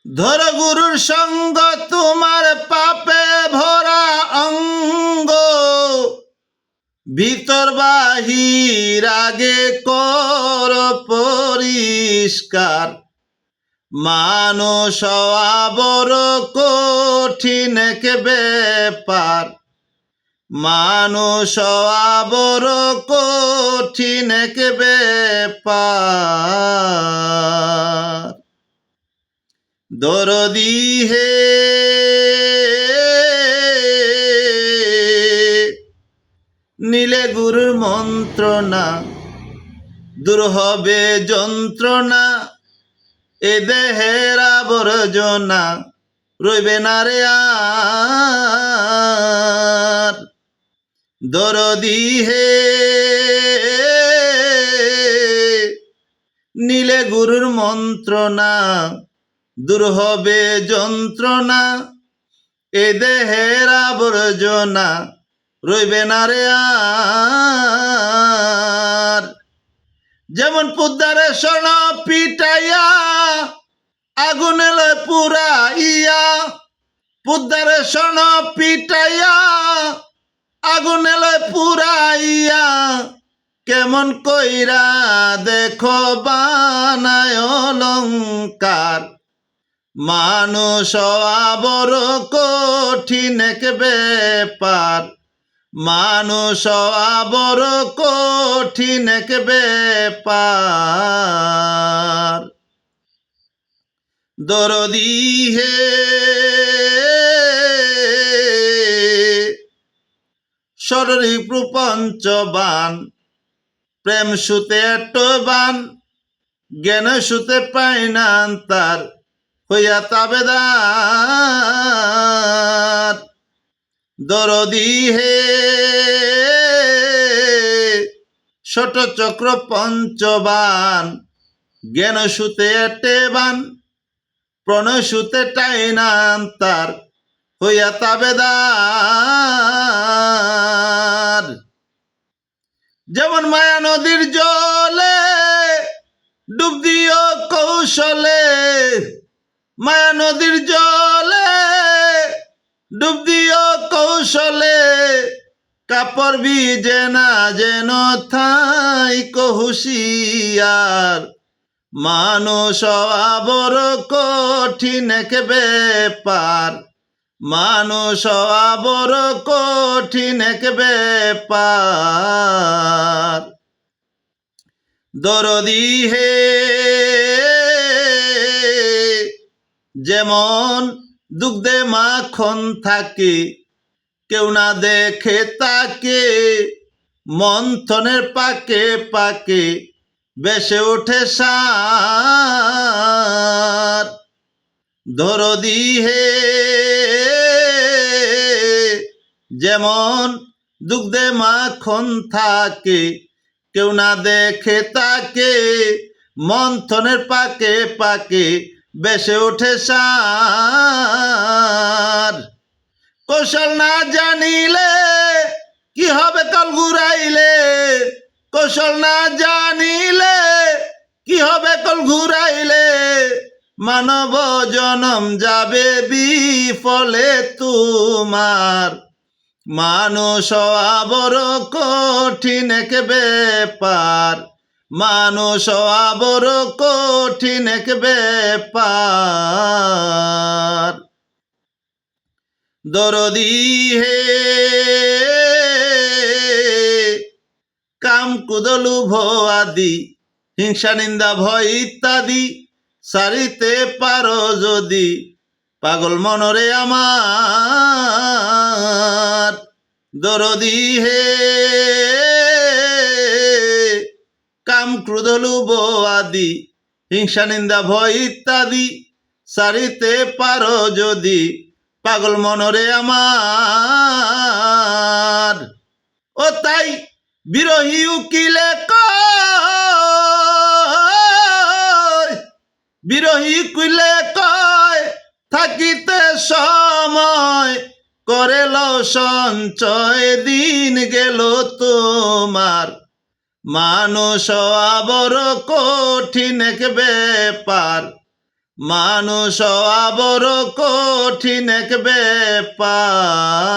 ধর গুরুর সঙ্গ তোমার পাপে ভরা অঙ্গ, ভিতর বাহির আগে কর পরিষ্কার। মানুষ হওয়া বড় কঠিন এক ব্যাপার, মানুষ হওয়া বড় কঠিন এক ব্যাপার। দরদি হে নিলে গুরুর মন্ত্রণা, দূর হবে যন্ত্রণা, এ দেহের আবর্জনা রইবে না রে আর। দরদি হে নিলে গুরুর মন্ত্রণা, দূর হবে যন্ত্রণা, এ দেহের আবর্জনা রইবে না রে আর। যেমন পুদ্দারে স্বর্ণ পিটাইয়া আগুন এলে পুরাইয়া, পুদ্দারে স্বর্ণ পিটাইয়া আগুন এলে পুরাইয়া, কেমন কইরা দেখো বানায় অলংকার। মানুষ হওয়া বড় কঠিন এক ব্যাপার, মানুষ হওয়া বড় কঠিন এক ব্যাপার। দরদি হে শরীর প্রপঞ্চবান, প্রেম সুতে এটবান, জ্ঞান সুতে পায় না তার হইয়া তাবেদার। দরদি হে ষট চক্র পঞ্চবান, জ্ঞান সুতে এটেবান, প্রণয় সুতে টাইনান তার হইয়া তাবেদার। যেমন মায়া নদীর জলে ডুব দিও কৌশলে, মায়া নদীর জলে ডুব দিও কৌশলে, কাপড় ভিজে না যেন থাই হুঁশিয়ার। মানুষ হওয়া বড় কঠিন এক ব্যাপার, মানুষ হওয়া বড় কঠিন এক ব্যাপার। দরদি হে যেমন দুগ্ধে মাখন থাকে, কেউ না দেখে তাকে, মন্থনের পাকে পাকে বেসে ওঠে সার। দরদি হে যেমন দুগ্ধে মাখন থাকে, কেউ না দেখে তাকে, মন্থনের পাকে পাকে বেসে ওঠে সার। কৌশল না জানিলে কি হবে কাল ঘুরাইলে, কৌশল না জানিলে কি হবে কাল ঘুরাইলে, মানব জনম যাবে বিফলে তোমার। মানুষ হওয়া বড় কঠিন এক ব্যাপার, মানুষ হওয়া বড় কঠিন এক ব্যাপার। দরদি হে কাম ক্রোধ লোভ আদি, হিংসা নিন্দা ভয় ইত্যাদি সারিতে পারো যদি, পাগল মনরে আমার। দরদি হে কাম ক্রোধ লোভ আদি, হিংসা নিন্দা ভয় ইত্যাদি সারিতে পারো যদি, পাগল মনরে আমার। ও তাই বিরহী উকিলে কয়, বিরহী উকিলে কয় থাকিতে সময় করে লও সঞ্চয়, দিন গেল তোমার। মানুষ হওয়া বড় কঠিন এক ব্যাপার, মানুষ হওয়া বড় কঠিন এক ব্যাপার।